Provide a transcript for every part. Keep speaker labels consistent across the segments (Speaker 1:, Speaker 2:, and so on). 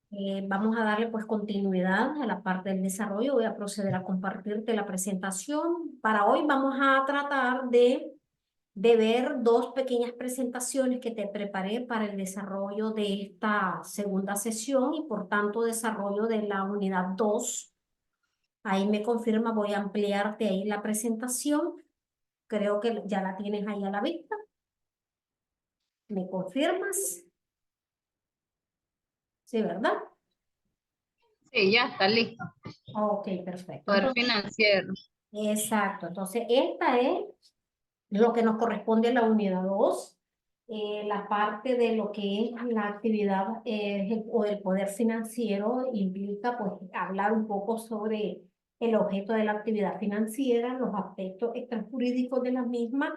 Speaker 1: Vamos a darle pues continuidad a la parte del desarrollo. Voy a proceder a compartirte la presentación. Para hoy vamos a tratar de ver dos pequeñas presentaciones que te preparé para el desarrollo de esta segunda sesión y por tanto desarrollo de la unidad 2. Ahí me confirma, voy a ampliarte ahí la presentación. Creo que ya la tienes ahí a la vista. ¿Me confirmas? Sí, ¿verdad?
Speaker 2: Sí, ya está listo.
Speaker 1: Ok, perfecto.
Speaker 2: Poder
Speaker 1: Entonces,
Speaker 2: financiero.
Speaker 1: exacto. Entonces, esta es lo que nos corresponde a la unidad 2, la parte de lo que es la actividad o el poder financiero implica pues hablar un poco sobre el objeto de la actividad financiera, los aspectos extrajurídicos de la misma,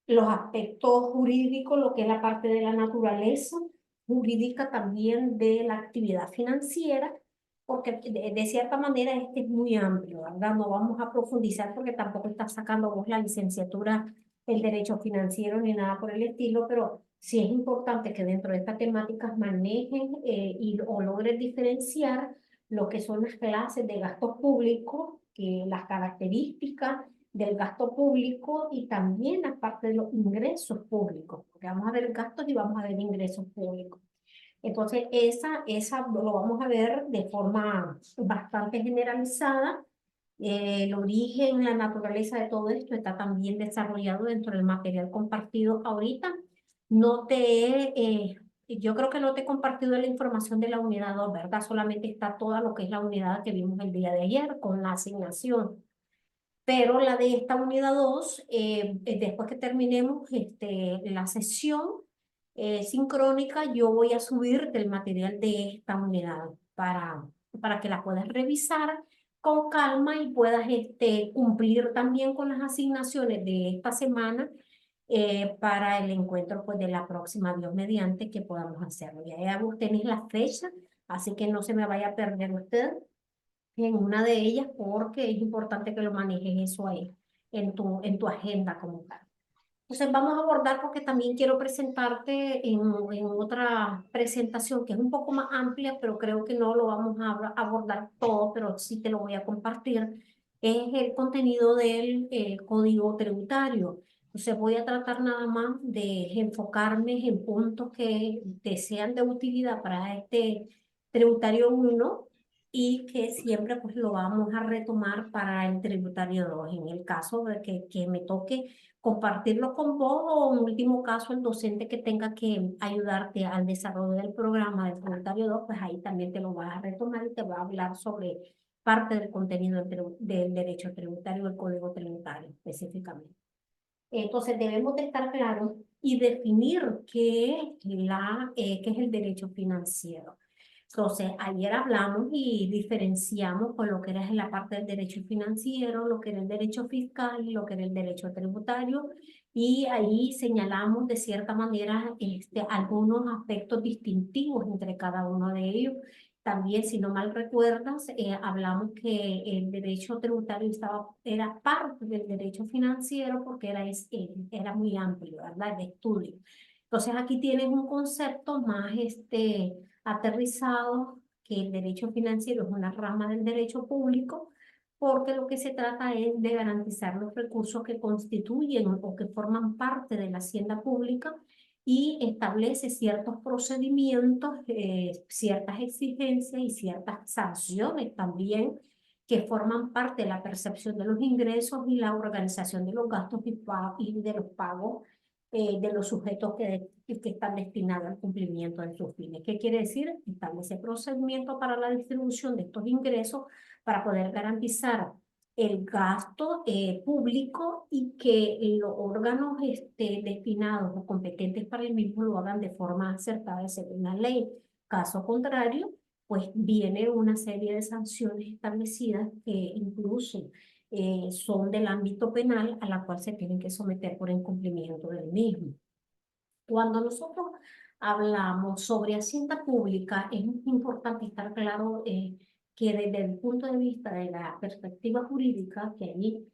Speaker 1: los aspectos jurídicos, lo que es la parte de la naturaleza jurídica también de la actividad financiera, porque de cierta manera este es muy amplio, ¿verdad? No vamos a profundizar porque tampoco estás sacando vos la licenciatura en Derecho Financiero ni nada por el estilo, pero sí es importante que dentro de estas temáticas manejen o logren diferenciar lo que son las clases de gastos públicos, que las características del gasto público y también aparte de los ingresos públicos, porque vamos a ver gastos y vamos a ver ingresos públicos. Entonces, esa lo vamos a ver de forma bastante generalizada. El origen, la naturaleza de todo esto está también desarrollado dentro del material compartido ahorita. No te yo creo que no te he compartido la información de la unidad 2, ¿verdad? Solamente está toda lo que es la unidad que vimos el día de ayer con la asignación. Pero la de esta unidad 2 después que terminemos la sesión sincrónica, yo voy a subirte el material de esta unidad para que la puedas revisar con calma y puedas cumplir también con las asignaciones de esta semana para el encuentro pues, de la próxima, Dios mediante, que podamos hacerlo. Ya vos tenés la fecha, así que no se me vaya a perder usted en una de ellas porque es importante que lo manejes eso ahí en tu agenda como tal. Entonces vamos a abordar porque también quiero presentarte en otra presentación que es un poco más amplia, pero creo que no lo vamos a abordar todo, pero sí te lo voy a compartir. Es el contenido del código tributario. Entonces voy a tratar nada más de enfocarme en puntos que te sean de utilidad para este tributario uno y que siempre pues lo vamos a retomar para el tributario 2 en el caso de que me toque compartirlo con vos o en último caso el docente que tenga que ayudarte al desarrollo del programa del tributario 2 pues ahí también te lo vas a retomar y te va a hablar sobre parte del contenido del derecho tributario, del código tributario específicamente. Entonces debemos de estar claros y definir qué es el derecho financiero. Entonces, ayer hablamos y diferenciamos con lo que era la parte del derecho financiero, lo que era el derecho fiscal y lo que era el derecho tributario, y ahí señalamos de cierta manera algunos aspectos distintivos entre cada uno de ellos. También, si no mal recuerdas, hablamos que el derecho tributario era parte del derecho financiero porque era muy amplio, ¿verdad? De estudio. Entonces, aquí tienes un concepto más aterrizado, que el derecho financiero es una rama del derecho público, porque lo que se trata es de garantizar los recursos que constituyen o que forman parte de la hacienda pública y establece ciertos procedimientos, ciertas exigencias y ciertas sanciones también que forman parte de la percepción de los ingresos y la organización de los gastos y de los pagos de los sujetos que están destinados al cumplimiento de sus fines. ¿Qué quiere decir? Establece procedimiento para la distribución de estos ingresos para poder garantizar el gasto público y que los órganos destinados o competentes para el mismo lo hagan de forma acertada según la ley. Caso contrario, pues viene una serie de sanciones establecidas que incluso son del ámbito penal a la cual se tienen que someter por incumplimiento del mismo. Cuando nosotros hablamos sobre hacienda pública, es importante estar claro que desde el punto de vista de la perspectiva jurídica, que ahí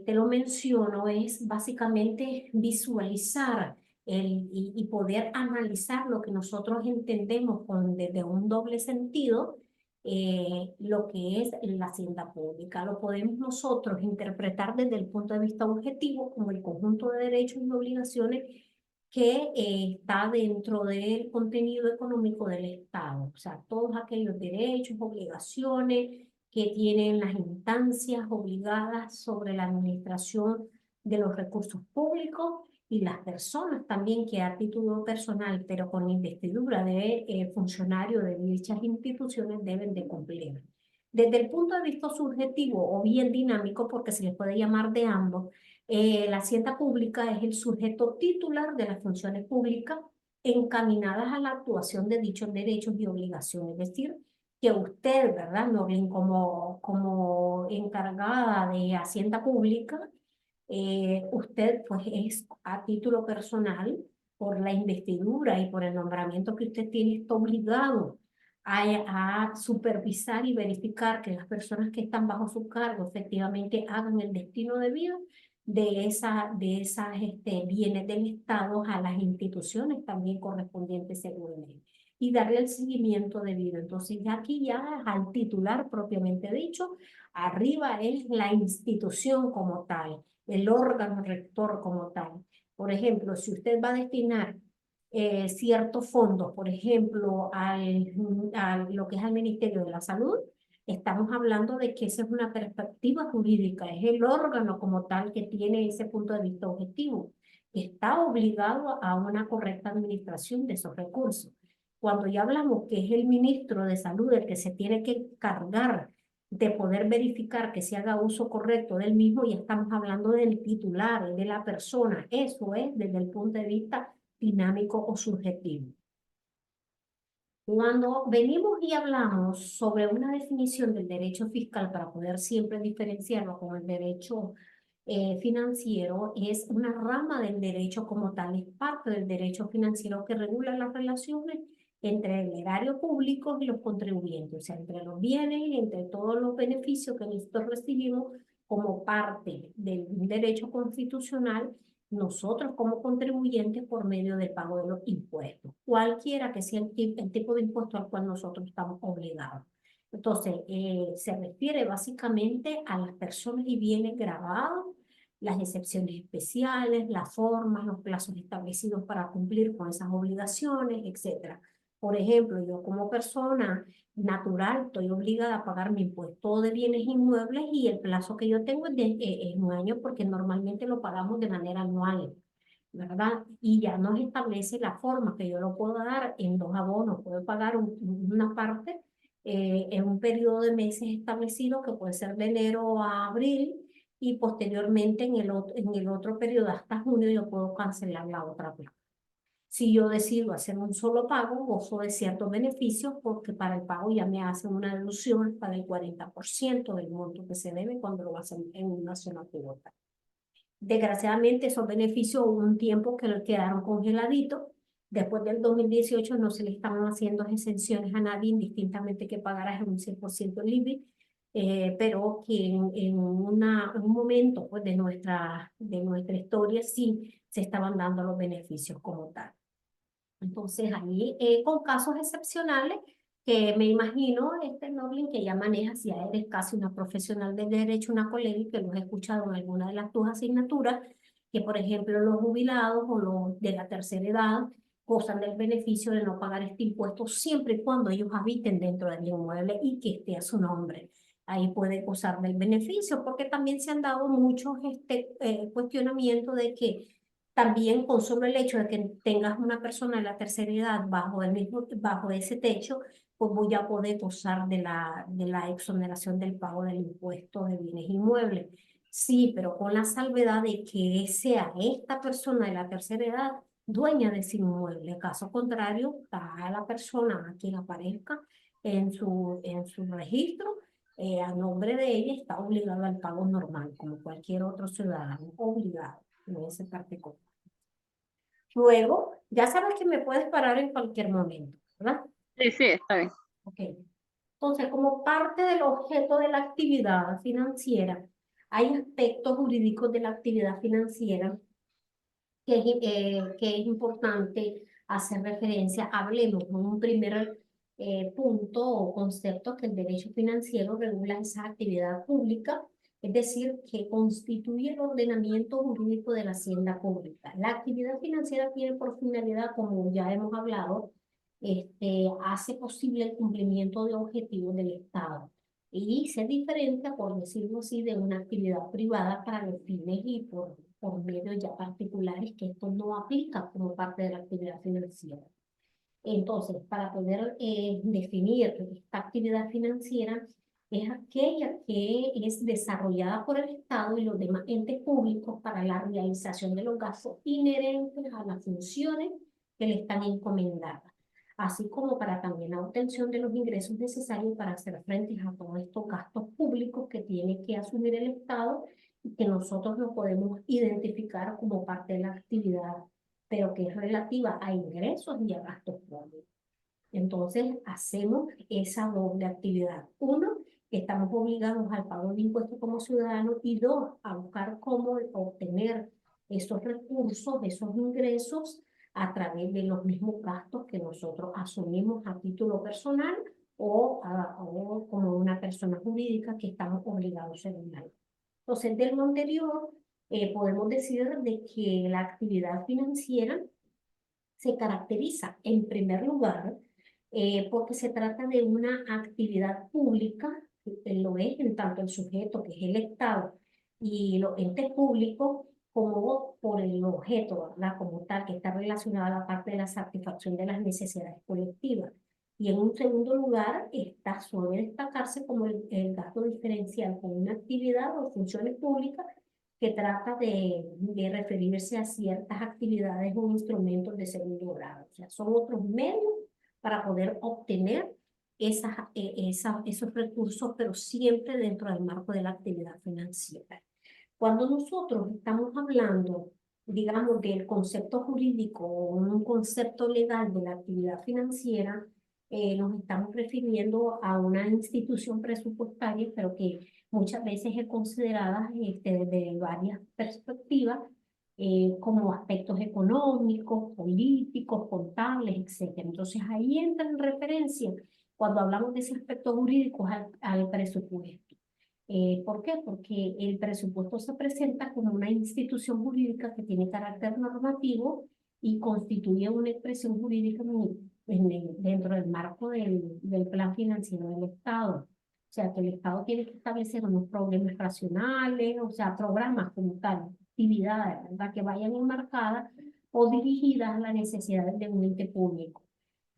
Speaker 1: te lo menciono, es básicamente visualizar y poder analizar lo que nosotros entendemos desde un doble sentido, lo que es la hacienda pública. Lo podemos nosotros interpretar desde el punto de vista objetivo como el conjunto de derechos y obligaciones que está dentro del contenido económico del Estado. O sea, todos aquellos derechos, obligaciones que tienen las instancias obligadas sobre la administración de los recursos públicos y las personas también que a título personal, pero con investidura de funcionario de dichas instituciones, deben de cumplir. Desde el punto de vista subjetivo o bien dinámico, porque se les puede llamar de ambos, la hacienda pública es el sujeto titular de las funciones públicas encaminadas a la actuación de dichos derechos y obligaciones. Es decir, que usted, ¿verdad, Norlin, como encargada de hacienda pública, usted pues es a título personal, por la investidura y por el nombramiento que usted tiene, está obligado a supervisar y verificar que las personas que están bajo su cargo efectivamente hagan el destino debido de esas bienes del Estado a las instituciones también correspondientes según ley y darle el seguimiento debido. Entonces, ya aquí ya al titular propiamente dicho, arriba es la institución como tal, el órgano rector como tal. Por ejemplo, si usted va a destinar ciertos fondos, por ejemplo, a lo que es al Ministerio de la Salud, estamos hablando de que esa es una perspectiva jurídica, es el órgano como tal que tiene ese punto de vista objetivo. Está obligado a una correcta administración de esos recursos. Cuando ya hablamos que es el ministro de Salud el que se tiene que encargar de poder verificar que se haga uso correcto del mismo, ya estamos hablando del titular, de la persona. Eso es desde el punto de vista dinámico o subjetivo. Cuando venimos y hablamos sobre una definición del derecho fiscal para poder siempre diferenciarlo con el derecho financiero, es una rama del derecho como tal, es parte del derecho financiero que regula las relaciones entre el erario público y los contribuyentes, o sea, entre los bienes y entre todos los beneficios que nosotros recibimos como parte del derecho constitucional nosotros como contribuyentes por medio del pago de los impuestos, cualquiera que sea el tipo de impuesto al cual nosotros estamos obligados. Entonces, se refiere básicamente a las personas y bienes grabados, las excepciones especiales, las formas, los plazos establecidos para cumplir con esas obligaciones, etcétera. Por ejemplo, yo como persona natural estoy obligada a pagar mi impuesto de bienes inmuebles y el plazo que yo tengo es un año porque normalmente lo pagamos de manera anual, ¿verdad? Y ya nos establece la forma que yo lo puedo dar en dos abonos. Puedo pagar una parte en un periodo de meses establecido que puede ser de enero a abril y posteriormente en el otro periodo hasta junio yo puedo cancelar la otra parte. Si yo decido hacer un solo pago, gozo de ciertos beneficios porque para el pago ya me hacen una deducción para el 40% del monto que se debe cuando lo hacen en una zona pivotal. Desgraciadamente, esos beneficios hubo un tiempo que quedaron congeladitos. Después del 2018 no se le estaban haciendo exenciones a nadie, indistintamente que pagaras en un 100% libre, pero que en un momento pues, de nuestra historia sí se estaban dando los beneficios como tal. Entonces, ahí con casos excepcionales que me imagino, Norlin, que ya manejas, ya eres casi una profesional del derecho, una colega, y que los he escuchado en alguna de las tus asignaturas, que por ejemplo los jubilados o los de la tercera edad gozan del beneficio de no pagar este impuesto siempre y cuando ellos habiten dentro del inmueble y que esté a su nombre. Ahí puede gozar del beneficio, porque también se han dado muchos cuestionamientos de que también con solo el hecho de que tengas una persona de la tercera edad bajo ese techo, pues voy a poder gozar de la exoneración del pago del impuesto de bienes inmuebles. Sí, pero con la salvedad de que sea esta persona de la tercera edad dueña de ese inmueble. Caso contrario, está la persona a quien aparezca en su registro, a nombre de ella, está obligado al pago normal, como cualquier otro ciudadano obligado en ese particular. Luego, ya sabes que me puedes parar en cualquier momento, ¿verdad?
Speaker 2: Sí, sí, está bien.
Speaker 1: Ok. Entonces, como parte del objeto de la actividad financiera, hay aspectos jurídicos de la actividad financiera que es importante hacer referencia. Hablemos de un primer punto o concepto, que el derecho financiero regula esa actividad pública, es decir, que constituye el ordenamiento jurídico de la hacienda pública. La actividad financiera tiene por finalidad, como ya hemos hablado, hace posible el cumplimiento de objetivos del Estado y se diferencia, por decirlo así, de una actividad privada para los fines y por medios ya particulares, que esto no aplica como parte de la actividad financiera. Entonces, para poder definir esta actividad financiera, es aquella que es desarrollada por el Estado y los demás entes públicos para la realización de los gastos inherentes a las funciones que le están encomendadas, así como para también la obtención de los ingresos necesarios para hacer frente a todos estos gastos públicos que tiene que asumir el Estado y que nosotros no podemos identificar como parte de la actividad, pero que es relativa a ingresos y a gastos propios. Entonces, hacemos esa doble actividad. Uno, que estamos obligados al pago de impuestos como ciudadanos, y dos, a buscar cómo obtener esos recursos, esos ingresos a través de los mismos gastos que nosotros asumimos a título personal o como una persona jurídica que estamos obligados según la ley. Entonces, de lo anterior, podemos decir de que la actividad financiera se caracteriza en primer lugar porque se trata de una actividad pública, lo es en tanto el sujeto, que es el Estado, y los entes públicos, como por el objeto, ¿verdad? Como tal, que está relacionada a la parte de la satisfacción de las necesidades colectivas. Y en un segundo lugar, suele destacarse como el gasto diferencial con una actividad o funciones públicas que trata de referirse a ciertas actividades o instrumentos de segundo grado. O sea, son otros medios para poder obtener esos recursos, pero siempre dentro del marco de la actividad financiera. Cuando nosotros estamos hablando, digamos, del concepto jurídico o un concepto legal de la actividad financiera, nos estamos refiriendo a una institución presupuestaria, pero que muchas veces es considerada desde varias perspectivas, como aspectos económicos, políticos, contables, etcétera. Entonces ahí entra en referencia, cuando hablamos de ese aspecto jurídico, al presupuesto. ¿Por qué? Porque el presupuesto se presenta como una institución jurídica que tiene carácter normativo y constituye una expresión jurídica dentro del marco del plan financiero del Estado. O sea, que el Estado tiene que establecer unos problemas racionales, o sea, programas como tal, actividades, ¿verdad?, que vayan enmarcadas o dirigidas a las necesidades de un ente público,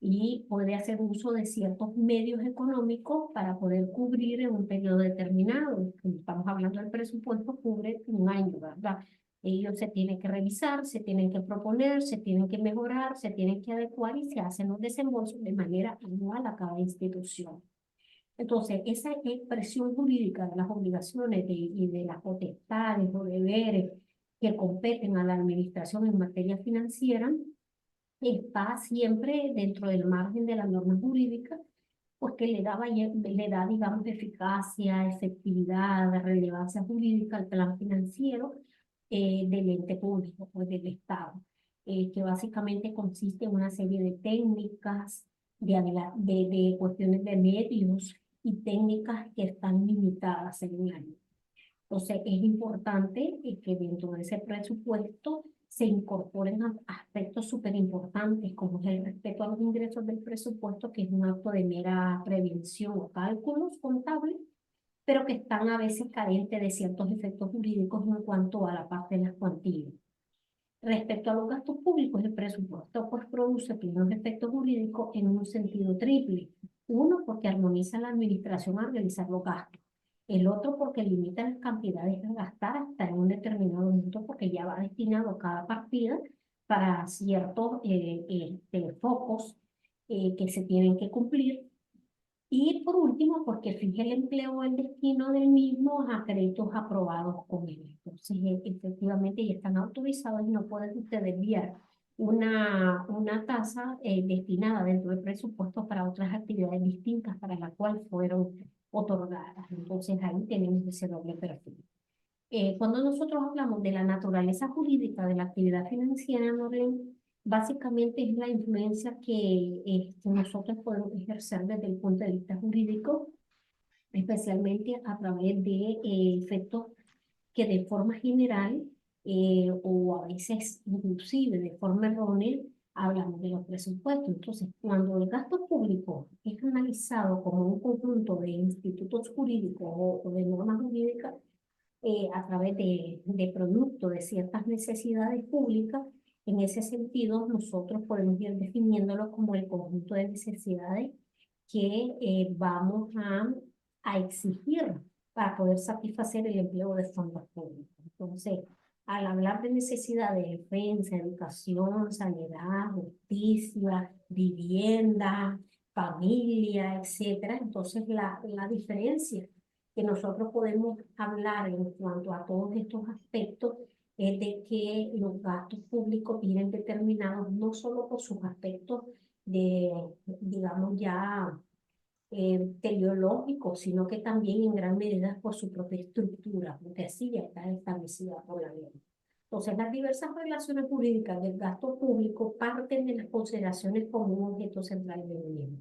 Speaker 1: y puede hacer uso de ciertos medios económicos para poder cubrir en un periodo determinado. Como estamos hablando del presupuesto, cubre un año, ¿verdad? Ellos se tienen que revisar, se tienen que proponer, se tienen que mejorar, se tienen que adecuar y se hacen los desembolsos de manera anual a cada institución. Entonces, esa expresión jurídica de las obligaciones y de las potestades o deberes que competen a la administración en materia financiera está siempre dentro del margen de la norma jurídica, porque le da, digamos, eficacia, efectividad, relevancia jurídica al plan financiero del ente público, pues del Estado, que básicamente consiste en una serie de técnicas, de cuestiones de medios y técnicas que están limitadas según la ley. Entonces, es importante que dentro de ese presupuesto se incorporen aspectos súper importantes, como es el respeto a los ingresos del presupuesto, que es un acto de mera prevención o cálculos contables, pero que están a veces carentes de ciertos efectos jurídicos en cuanto a la parte de las cuantías. Respecto a los gastos públicos, el presupuesto pues produce plenos efectos jurídicos en un sentido triple. Uno, porque armoniza la administración al realizar los gastos. El otro, porque limita las cantidades a gastar hasta en un determinado momento, porque ya va destinado a cada partida para ciertos focos que se tienen que cumplir. Y por último, porque fija el empleo o el destino del mismo a créditos aprobados con él. Entonces, efectivamente, ya están autorizados y no pueden ustedes enviar una tasa destinada dentro del presupuesto para otras actividades distintas para las cuales fueron otorgadas. Entonces, ahí tenemos ese doble perfil. cuando nosotros hablamos de la naturaleza jurídica de la actividad financiera, Norlen, básicamente es la influencia que nosotros podemos ejercer desde el punto de vista jurídico, especialmente a través de efectos que de forma general o a veces inclusive de forma errónea hablamos de los presupuestos. Entonces, cuando el gasto público es analizado como un conjunto de institutos jurídicos o de normas jurídicas, a través de producto de ciertas necesidades públicas. En ese sentido, nosotros podemos ir definiéndolo como el conjunto de necesidades que vamos a exigir para poder satisfacer el empleo de fondos públicos. Entonces, al hablar de necesidad de defensa, educación, sanidad, justicia, vivienda, familia, etcétera, entonces la diferencia que nosotros podemos hablar en cuanto a todos estos aspectos es de que los gastos públicos vienen determinados no solo por sus aspectos de, digamos, ya teleológicos, sino que también en gran medida por su propia estructura, porque así ya está establecida por la ley. Entonces, las diversas relaciones jurídicas del gasto público parten de las consideraciones como un objeto central del mismo.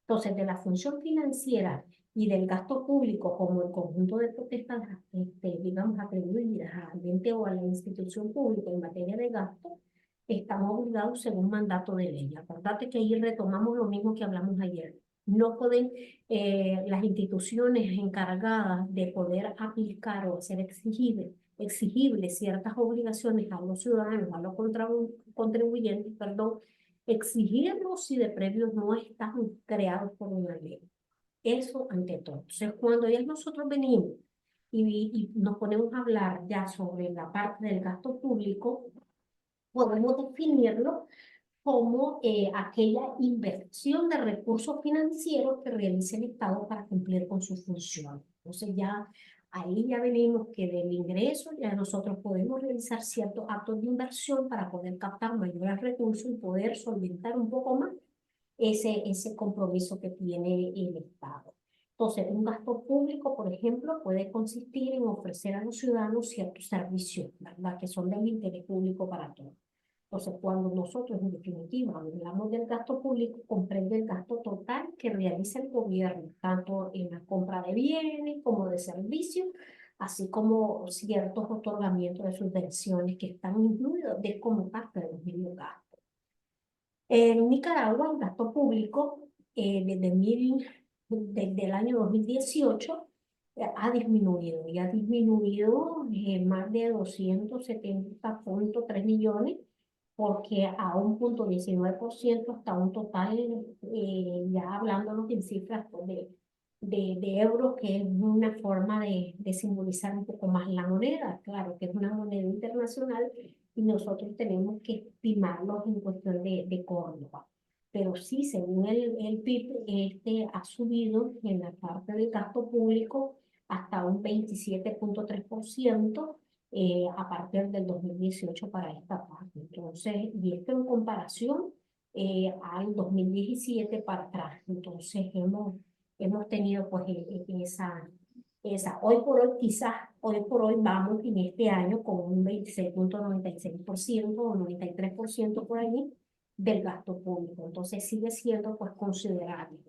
Speaker 1: Entonces, de la función financiera y del gasto público como el conjunto de potestades, digamos, atribuidas al ente o a la institución pública en materia de gasto, estamos obligados según mandato de ley. Acordate que ahí retomamos lo mismo que hablamos ayer. No pueden las instituciones encargadas de poder aplicar o hacer exigibles ciertas obligaciones a los ciudadanos, a los contribuyentes, perdón, exigirlos si de previo no están creados por una ley. Eso ante todo. Entonces, cuando ya nosotros venimos y nos ponemos a hablar ya sobre la parte del gasto público, podemos definirlo como aquella inversión de recursos financieros que realiza el Estado para cumplir con su función. Entonces ya ahí ya venimos que del ingreso ya nosotros podemos realizar ciertos actos de inversión para poder captar mayores recursos y poder solventar un poco más ese compromiso que tiene el Estado. Entonces, un gasto público, por ejemplo, puede consistir en ofrecer a los ciudadanos ciertos servicios, ¿verdad? Que son del interés público para todos. Entonces, cuando nosotros en definitiva hablamos del gasto público, comprende el gasto total que realiza el gobierno, tanto en la compra de bienes como de servicios, así como ciertos otorgamientos de subvenciones que están incluidos como parte de los mismos gastos. En Nicaragua, el gasto público desde el año 2018 ha disminuido y ha disminuido más de 270.3 millones porque a un punto 19% hasta un total, ya hablándonos en cifras pues, de euros, que es una forma de simbolizar un poco más la moneda, claro, que es una moneda internacional y nosotros tenemos que estimarlos en cuestión de Córdoba. Pero sí, según el PIB, ha subido en la parte del gasto público hasta un 27.3%, a partir del 2018 para esta parte. Entonces, y esto en comparación al 2017 para atrás. Entonces, hemos tenido pues hoy por hoy, quizás hoy por hoy vamos en este año con un 26.96% o 93% por allí del gasto público. Entonces sigue siendo pues considerable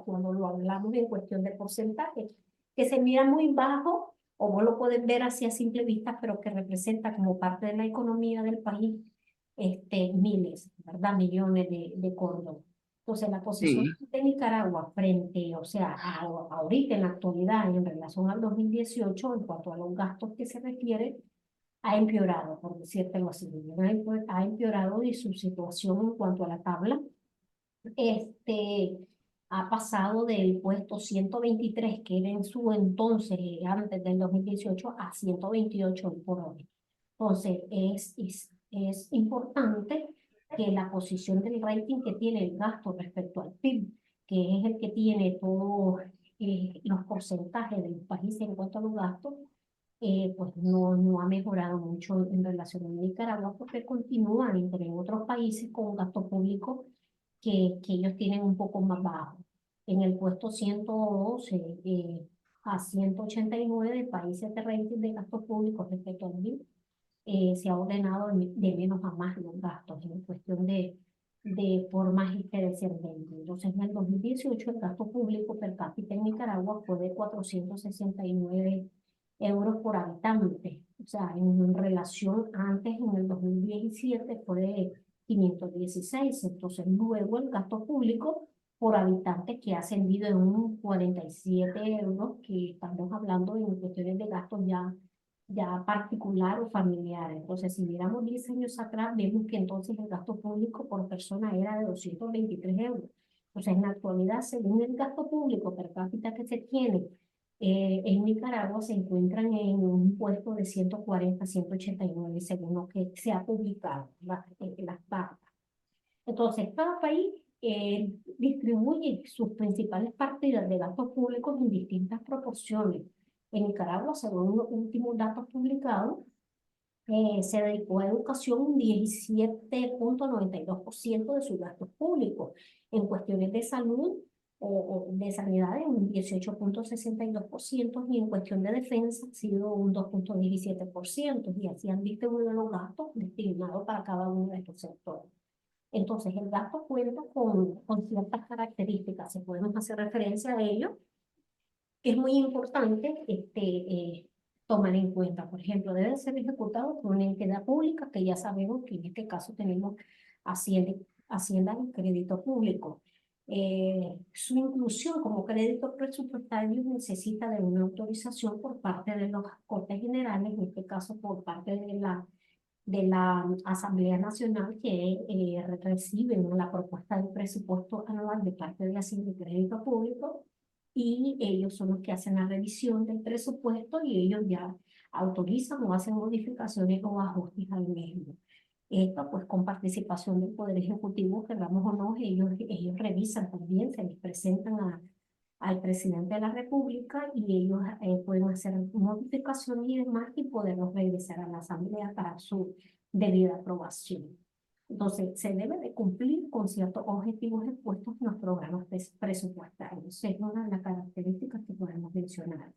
Speaker 1: cuando lo hablamos en cuestión de porcentaje, que se mira muy bajo o vos lo puedes ver así a simple vista, pero que representa como parte de la economía del país miles, ¿verdad? Millones de córdobas. Entonces, la posición
Speaker 2: Sí.
Speaker 1: de Nicaragua frente, o sea, ahorita en la actualidad en relación al 2018, en cuanto a los gastos que se refiere, ha empeorado, por decírtelo así. Ha empeorado y su situación en cuanto a la tabla este, ha pasado del puesto 123, que era en su entonces, antes del 2018, a 128 hoy por hoy. Entonces, es importante que la posición del rating que tiene el gasto respecto al PIB, que es el que tiene todos los porcentajes de los países en cuanto a los gastos, pues no ha mejorado mucho en relación a Nicaragua, porque continúan entre otros países con un gasto público que ellos tienen un poco más bajo. En el puesto 112 a 189 de países de rating de gastos públicos respecto al PIB. Se ha ordenado de menos a más los gastos en cuestión de formas diferencialmente. Entonces, en el 2018 el gasto público per cápita en Nicaragua fue de 469 euros por habitante. O sea, en relación antes, en el 2017, fue de 516. Entonces, luego el gasto público por habitante que ha ascendido en un 47 euros, que estamos hablando en cuestiones de gastos ya particular o familiar. Entonces, si miramos 10 años atrás, vemos que entonces el gasto público por persona era de 223 euros. Entonces, en la actualidad, según el gasto público per cápita que se tiene en Nicaragua, se encuentran en un puesto de 140, 189, según lo que se ha publicado, las datas. Entonces, cada país distribuye sus principales partidas de gastos públicos en distintas proporciones. En Nicaragua, según los últimos datos publicados, se dedicó a educación un 17,92% de sus gastos públicos. En cuestiones de salud o de sanidad, un 18,62%, y en cuestión de defensa ha sido un 2,17%, y así han distribuido los gastos destinados para cada uno de estos sectores. Entonces, el gasto cuenta con ciertas características, se podemos hacer referencia a ello, que es muy importante tomar en cuenta. Por ejemplo, debe ser ejecutado por una entidad pública, que ya sabemos que en este caso tenemos Hacienda, Hacienda y Crédito Público. Su inclusión como crédito presupuestario necesita de una autorización por parte de los Cortes Generales, en este caso por parte de la Asamblea Nacional, que recibe la propuesta de presupuesto anual de parte de Hacienda y Crédito Público, y ellos son los que hacen la revisión del presupuesto y ellos ya autorizan o hacen modificaciones o ajustes al mismo. Esto pues con participación del Poder Ejecutivo, queramos o no, ellos revisan también, se les presentan al presidente de la República, y ellos pueden hacer modificaciones y demás y poderlos regresar a la Asamblea para su debida aprobación. Entonces, se debe de cumplir con ciertos objetivos expuestos en los programas presupuestarios. Es una de las características que podemos mencionar.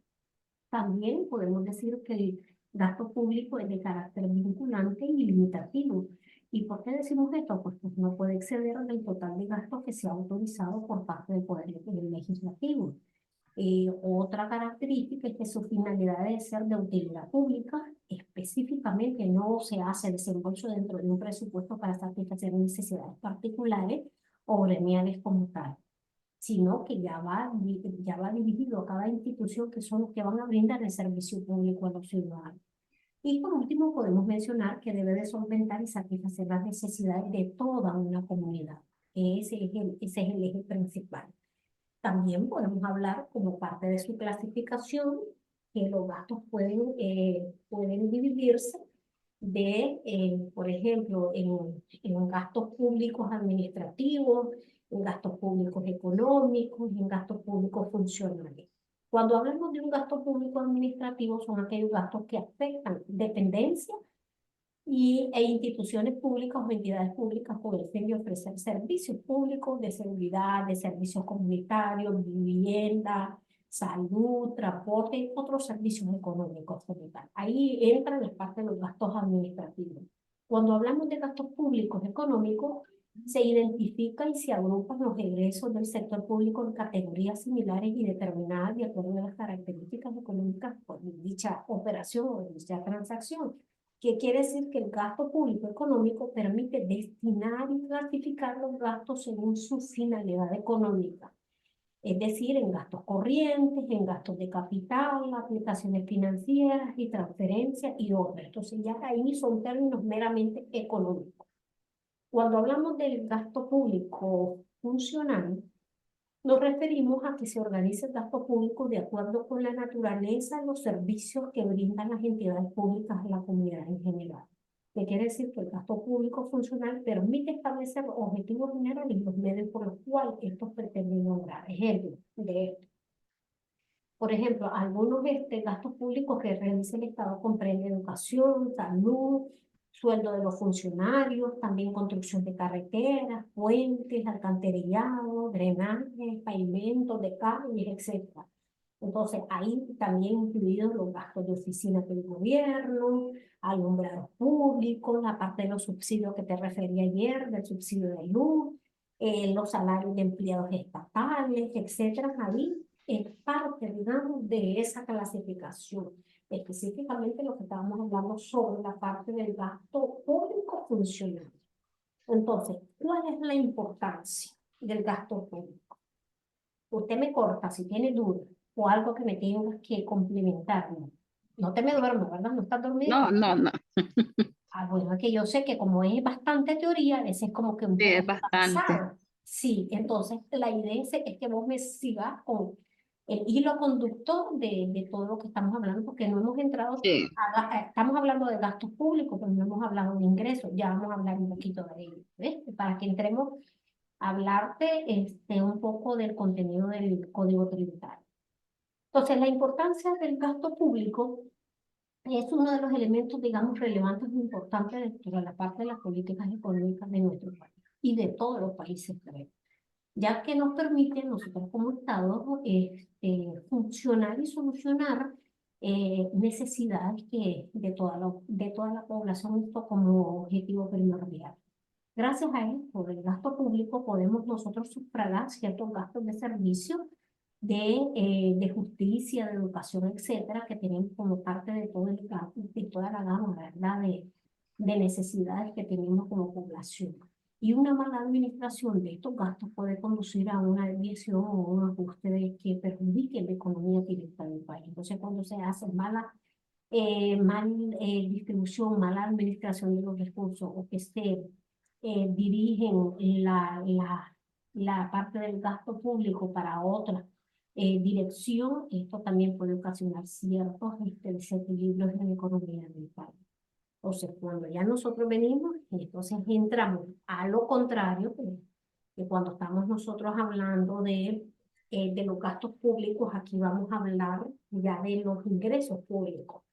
Speaker 1: También podemos decir que el gasto público es de carácter vinculante y limitativo. ¿Y por qué decimos esto? Pues no puede exceder del total de gastos que se ha autorizado por parte del Poder Legislativo. Otra característica es que su finalidad debe ser de utilidad pública. Específicamente, no se hace desembolso dentro de un presupuesto para satisfacer necesidades particulares o gremiales como tal, sino que ya va dirigido a cada institución, que son los que van a brindar el servicio público a los ciudadanos. Y por último, podemos mencionar que debe de solventar y satisfacer las necesidades de toda una comunidad. Ese es el eje principal. También podemos hablar, como parte de su clasificación, que los gastos pueden dividirse por ejemplo, en gastos públicos administrativos, en gastos públicos económicos y en gastos públicos funcionales. Cuando hablamos de un gasto público administrativo, son aquellos gastos que afectan dependencias e instituciones públicas o entidades públicas con el fin de ofrecer servicios públicos de seguridad, de servicios comunitarios, vivienda, salud, transporte y otros servicios económicos como tal. Ahí entran las partes de los gastos administrativos. Cuando hablamos de gastos públicos económicos, se identifican y se agrupan los egresos del sector público en categorías similares y determinadas de acuerdo a las características económicas de dicha operación o de dicha transacción. ¿Qué quiere decir? Que el gasto público económico permite destinar y clasificar los gastos según su finalidad económica. Es decir, en gastos corrientes, en gastos de capital, aplicaciones financieras y transferencias y otras. Entonces ya ahí son términos meramente económicos. Cuando hablamos del gasto público funcional, nos referimos a que se organiza el gasto público de acuerdo con la naturaleza de los servicios que brindan las entidades públicas a la comunidad en general. ¿Qué quiere decir? Que el gasto público funcional permite establecer objetivos generales y los medios por los cuales estos pretenden lograr. Ejemplo de esto. Por ejemplo, algunos gastos públicos que realiza el Estado comprenden educación, salud, sueldo de los funcionarios, también construcción de carreteras, puentes, alcantarillado, drenaje, pavimentos de calles, etc. Entonces, ahí también incluidos los gastos de oficinas del gobierno, alumbrados públicos, la parte de los subsidios que te refería ayer, del subsidio de luz, los salarios de empleados estatales, etcétera. Ahí es parte, digamos, de esa clasificación. Específicamente lo que estábamos hablando sobre la parte del gasto público funcional. Entonces, ¿cuál es la importancia del gasto público? Usted me corta si tiene dudas o algo que me tengas que complementar. No, no te me duermo, ¿verdad? No estás dormido.
Speaker 2: No, no, no.
Speaker 1: Ah, bueno, es que yo sé que como es bastante teoría, a veces como que un
Speaker 2: Sí, es
Speaker 1: poco
Speaker 2: bastante.
Speaker 1: cansado. Sí, entonces la idea es que vos me sigas con el hilo conductor de todo lo que estamos hablando, porque no hemos entrado,
Speaker 2: Sí,
Speaker 1: estamos hablando de gastos públicos, pero no hemos hablado de ingresos, ya vamos a hablar un poquito de ello, ¿ves? Para que entremos a hablarte un poco del contenido del Código Tributario. Entonces, la importancia del gasto público es uno de los elementos, digamos, relevantes e importantes dentro de la parte de las políticas económicas de nuestro país y de todos los países, creo, ya que nos permite nosotros como Estado funcionar y solucionar necesidades de toda la población, esto como objetivo primordial. Gracias a él, por el gasto público, podemos nosotros sufragar ciertos gastos de servicio, de justicia, de educación, etcétera, que tenemos como parte de todo de toda la gama, ¿verdad? De necesidades que tenemos como población. Y una mala administración de estos gastos puede conducir a una desviación o un ajuste que perjudique la economía directa del país. Entonces, cuando se hace mal distribución, mala administración de los recursos o que se dirigen la parte del gasto público para otra dirección, esto también puede ocasionar ciertos desequilibrios en la economía del país. Entonces, cuando ya nosotros venimos, entonces entramos a lo contrario, que cuando estamos nosotros hablando de los gastos públicos, aquí vamos a hablar ya de los ingresos públicos.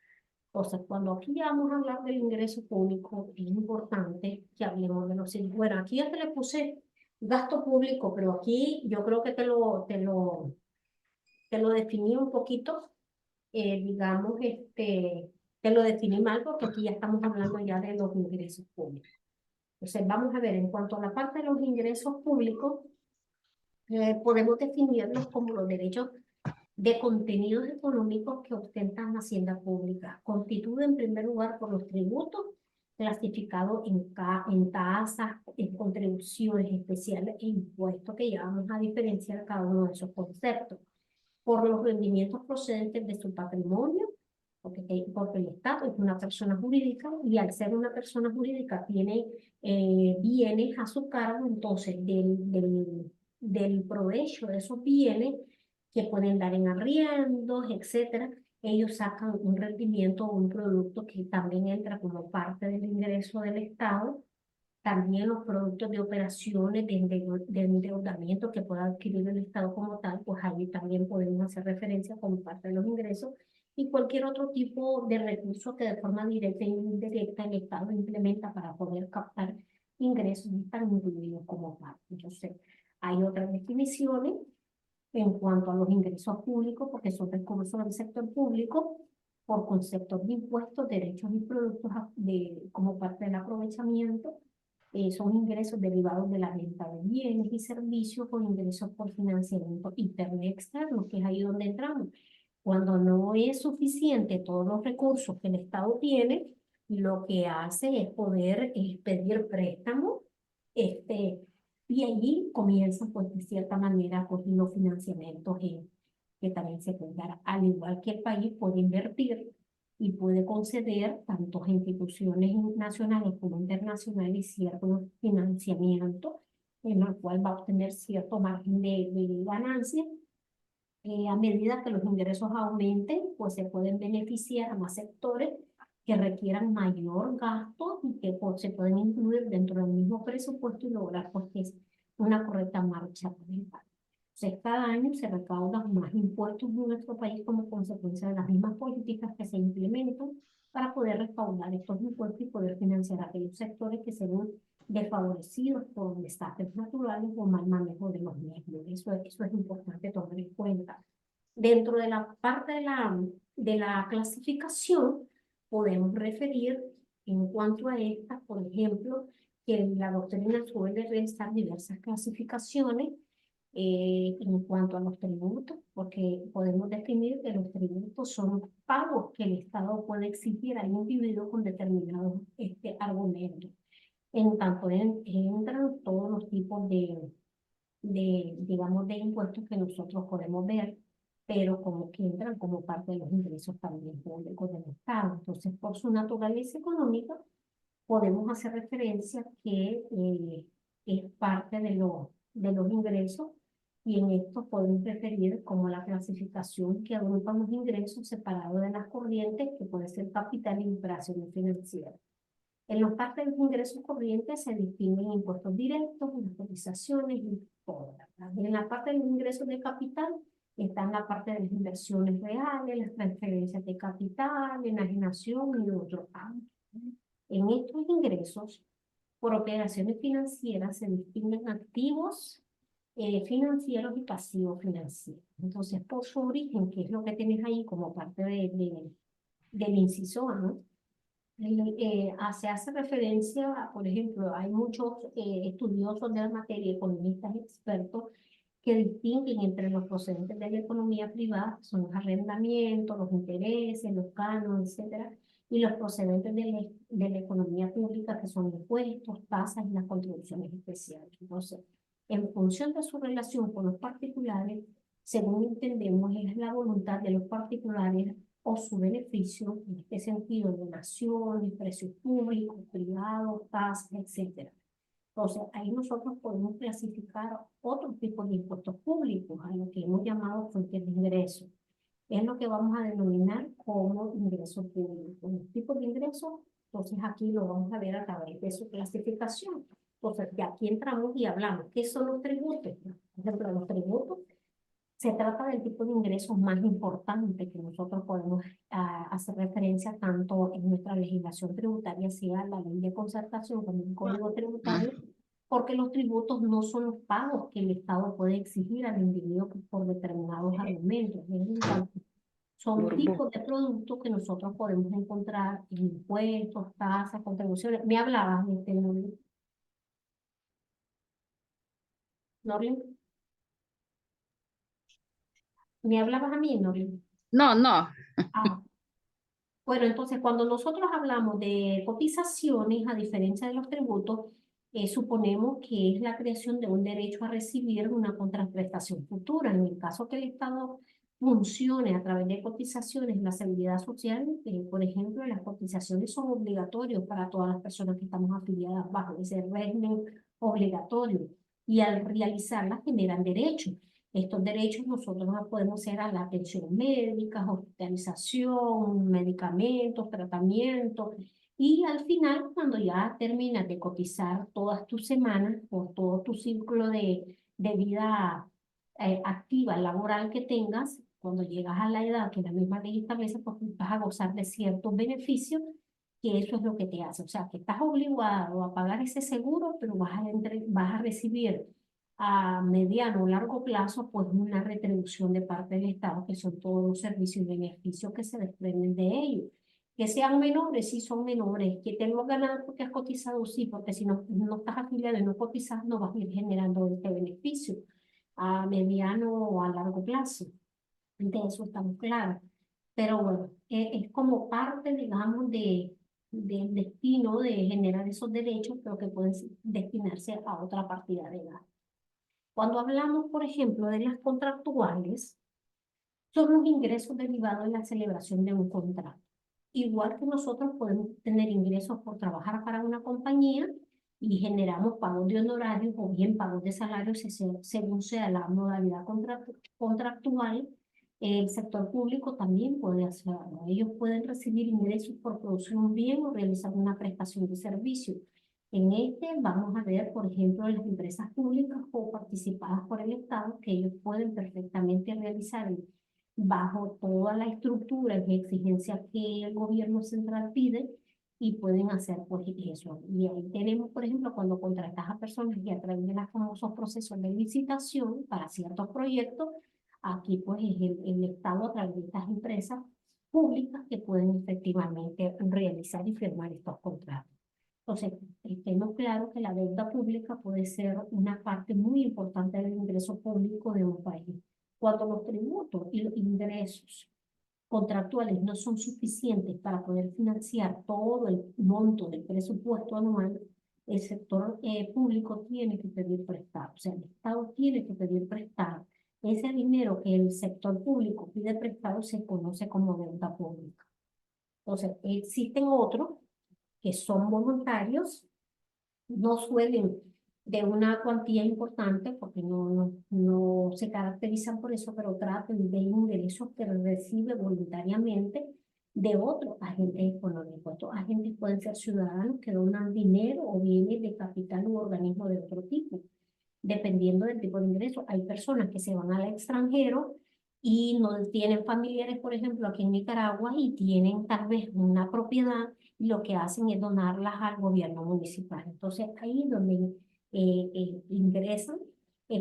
Speaker 1: Entonces, cuando aquí vamos a hablar del ingreso público, es importante que hablemos de los siguientes. Bueno, aquí ya te le puse gasto público, pero aquí yo creo que te lo definí un poquito, digamos, te lo definí mal porque aquí ya estamos hablando ya de los ingresos públicos. Entonces, vamos a ver, en cuanto a la parte de los ingresos públicos, podemos definirlos como los derechos de contenidos económicos que ostentan la hacienda pública, constituye en primer lugar por los tributos clasificados en tasas, en contribuciones especiales e impuestos, que ya vamos a diferenciar cada uno de esos conceptos, por los rendimientos procedentes de su patrimonio, porque el Estado es una persona jurídica y al ser una persona jurídica tiene bienes a su cargo, entonces del provecho de esos bienes que pueden dar en arriendos, etcétera, ellos sacan un rendimiento o un producto que también entra como parte del ingreso del Estado. También los productos de operaciones de endeudamiento que pueda adquirir el Estado como tal, pues ahí también podemos hacer referencia como parte de los ingresos y cualquier otro tipo de recursos que de forma directa e indirecta el Estado implementa para poder captar ingresos están incluidos como parte. Entonces, hay otras definiciones en cuanto a los ingresos públicos, porque son recursos del sector público por conceptos de impuestos, derechos y productos como parte del aprovechamiento. Son ingresos derivados de la venta de bienes y servicios o ingresos por financiamiento interno y externo, que es ahí donde entramos. Cuando no es suficiente todos los recursos que el Estado tiene, lo que hace es poder pedir préstamos, y allí comienzan, pues, de cierta manera, pues, los financiamientos que también se pueden dar. Al igual que el país puede invertir y puede conceder tanto a instituciones nacionales como internacionales ciertos financiamientos en el cual va a obtener cierto margen de ganancia. A medida que los ingresos aumenten, pues se pueden beneficiar a más sectores que requieran mayor gasto y que pues, se pueden incluir dentro del mismo presupuesto y lograr pues, que es una correcta marcha para el país. Entonces, cada año se recaudan más impuestos en nuestro país como consecuencia de las mismas políticas que se implementan para poder recaudar estos impuestos y poder financiar aquellos sectores que se ven desfavorecidos por desastres naturales o mal manejo de los mismos. Eso es importante tomar en cuenta. Dentro de la parte de la clasificación, podemos referir en cuanto a esta, por ejemplo, que la doctrina suele realizar diversas clasificaciones en cuanto a los tributos, porque podemos definir que los tributos son pagos que el Estado puede exigir al individuo con determinados argumentos. En tanto entran todos los tipos digamos, de impuestos que nosotros podemos ver, pero como que entran como parte de los ingresos también públicos del Estado. Entonces, por su naturaleza económica, podemos hacer referencia que es parte de los ingresos y en esto podemos referir como la clasificación que agrupa los ingresos separados de las corrientes, que puede ser capital y operaciones financieras. En la parte de los ingresos corrientes se distinguen impuestos directos, las cotizaciones y todo, ¿verdad? En la parte de los ingresos de capital están la parte de las inversiones reales, las transferencias de capital, enajenación y otros ámbitos. En estos ingresos, por operaciones financieras, se distinguen activos financieros y pasivos financieros. Entonces, por su origen, que es lo que tienes ahí como parte del inciso A, ¿no? Se hace referencia, por ejemplo, hay muchos estudiosos de la materia, economistas expertos, que distinguen entre los procedentes de la economía privada, son los arrendamientos, los intereses, los cánones, etcétera, y los procedentes de la economía pública, que son impuestos, tasas y las contribuciones especiales. Entonces, en función de su relación con los particulares, según entendemos, es la voluntad de los particulares o su beneficio, en este sentido, donaciones, precios públicos, privados, tasas, etcétera. Entonces, ahí nosotros podemos clasificar otro tipo de impuestos públicos, a lo que hemos llamado fuentes de ingresos. Es lo que vamos a denominar como ingreso público. Los tipos de ingresos, entonces aquí lo vamos a ver a través de su clasificación. Entonces, de aquí entramos y hablamos. ¿Qué son los tributos? Por ejemplo, los tributos se trata del tipo de ingresos más importante que nosotros podemos hacer referencia tanto en nuestra legislación tributaria, sea la ley de concertación como el código tributario, porque los tributos no son los pagos que el Estado puede exigir al individuo por determinados argumentos. Son tipos de productos que nosotros podemos encontrar en impuestos, tasas, contribuciones. Me hablabas, Norlin. Me hablabas a mí, Norlin.
Speaker 2: No, no.
Speaker 1: Ah, bueno, entonces cuando nosotros hablamos de cotizaciones, a diferencia de los tributos, suponemos que es la creación de un derecho a recibir una contraprestación futura. En el caso que el Estado funcione a través de cotizaciones en la seguridad social, por ejemplo, las cotizaciones son obligatorias para todas las personas que estamos afiliadas bajo ese régimen obligatorio y al realizarlas generan derechos. Estos derechos nosotros los podemos hacer a la atención médica, hospitalización, medicamentos, tratamientos. Y al final, cuando ya terminas de cotizar todas tus semanas por todo tu ciclo de vida activa, laboral que tengas, cuando llegas a la edad que la misma ley establece, pues vas a gozar de ciertos beneficios, que eso es lo que te hace. O sea, que estás obligado a pagar ese seguro, pero vas a recibir a mediano o largo plazo, pues una retribución de parte del Estado, que son todos los servicios y beneficios que se desprenden de ellos. Que sean menores, sí son menores. Que te lo has ganado porque has cotizado, sí, porque si no, no estás afiliado y no cotizas, no vas a ir generando este beneficio a mediano o a largo plazo. De eso estamos claros. Pero bueno, es como parte, digamos, del destino de generar esos derechos, pero que pueden destinarse a otra partida de gasto. Cuando hablamos, por ejemplo, de las contractuales, son los ingresos derivados de la celebración de un contrato. Igual que nosotros podemos tener ingresos por trabajar para una compañía y generamos pagos de honorarios o bien pagos de salarios según sea la modalidad contractual, el sector público también puede hacerlo. Ellos pueden recibir ingresos por producir un bien o realizar una prestación de servicio. En este vamos a ver, por ejemplo, las empresas públicas o participadas por el Estado, que ellos pueden perfectamente realizar bajo toda la estructura y exigencias que el gobierno central pide y pueden hacer pues eso. Y ahí tenemos, por ejemplo, cuando contratas a personas y a través de los famosos procesos de licitación para ciertos proyectos, Aquí pues es el Estado a través de estas empresas públicas que pueden efectivamente realizar y firmar estos contratos. Entonces, tenemos claro que la deuda pública puede ser una parte muy importante del ingreso público de un país. Cuando los tributos y los ingresos contractuales no son suficientes para poder financiar todo el monto del presupuesto anual, el sector público tiene que pedir prestado, o sea, el Estado tiene que pedir prestado. Ese dinero que el sector público pide prestado se conoce como deuda pública. Entonces, existen otros que son voluntarios, no suelen de una cuantía importante porque no se caracterizan por eso, pero tratan de ingresos que recibe voluntariamente de otros agentes económicos. Estos agentes pueden ser ciudadanos que donan dinero o bienes de capital u organismo de otro tipo, dependiendo del tipo de ingreso. Hay personas que se van al extranjero y no tienen familiares, por ejemplo, aquí en Nicaragua, y tienen tal vez una propiedad, y lo que hacen es donarlas al gobierno municipal. Entonces, ahí es donde ingresan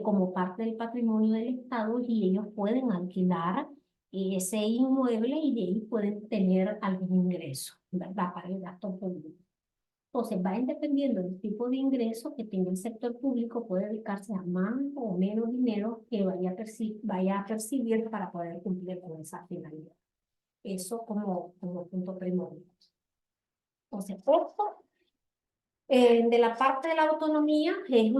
Speaker 1: como parte del patrimonio del Estado y ellos pueden alquilar ese inmueble y de ahí pueden tener algún ingreso, ¿verdad? Para el gasto público. Entonces, va dependiendo del tipo de ingreso que tenga el sector público, puede dedicarse a más o menos dinero que vaya a percibir para poder cumplir con esa finalidad. Eso como punto primordial. Entonces, esto de la parte de la autonomía es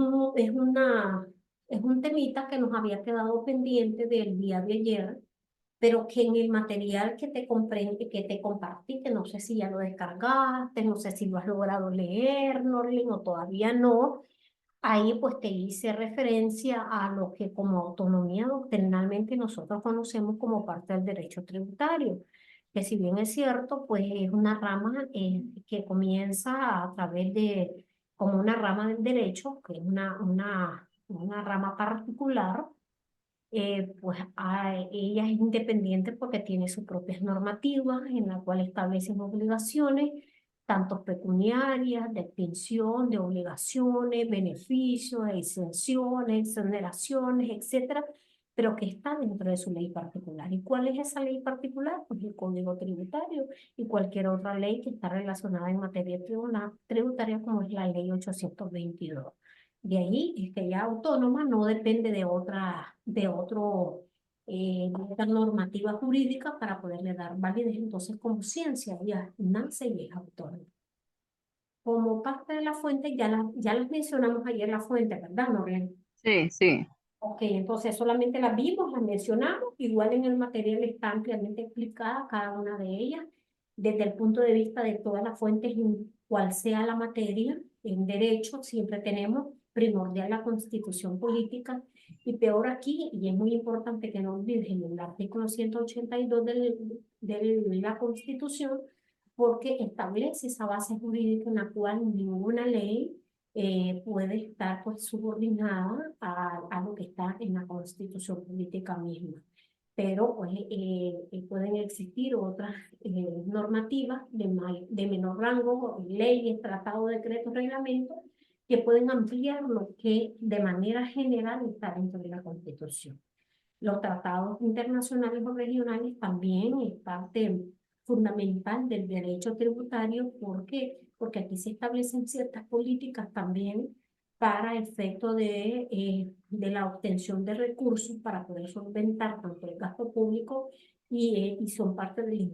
Speaker 1: un temita que nos había quedado pendiente del día de ayer, pero que en el material que te comprende, que te compartí, que no sé si ya lo descargaste, no sé si lo has logrado leer, Norlin, o todavía no, ahí pues te hice referencia a lo que como autonomía doctrinalmente nosotros conocemos como parte del derecho tributario, que si bien es cierto, pues es una rama que comienza a través de, como una rama del derecho, que es una rama particular, pues ella es independiente porque tiene sus propias normativas en la cual establecen obligaciones, tanto pecuniarias, de extinción, de obligaciones, beneficios, exenciones, exoneraciones, etcétera, pero que está dentro de su ley particular. ¿Y cuál es esa ley particular? Pues el Código Tributario y cualquier otra ley que está relacionada en materia tributaria, como es la Ley 822. De ahí es que ya autónoma no depende de otra normativa jurídica para poderle dar validez. Entonces, como ciencia ya nace y es autónoma. Como parte de la fuente, ya las mencionamos ayer la fuente, ¿verdad, Norlen?
Speaker 2: Sí, sí.
Speaker 1: Ok, entonces solamente las vimos, las mencionamos, igual en el material está ampliamente explicada cada una de ellas, desde el punto de vista de todas las fuentes, en cual sea la materia, en derecho siempre tenemos primordial la constitución política, y peor aquí, y es muy importante que no olviden el artículo 182 de la constitución, porque establece esa base jurídica en la cual ninguna ley puede estar pues subordinada a lo que está en la constitución política misma. Pero pues pueden existir otras normativas de menor rango, leyes, tratados, decretos, reglamentos, que pueden ampliar lo que de manera general está dentro de la constitución. Los tratados internacionales o regionales también es parte fundamental del derecho tributario. ¿Por qué? Porque aquí se establecen ciertas políticas también para efecto de la obtención de recursos para poder solventar tanto el gasto público y son parte del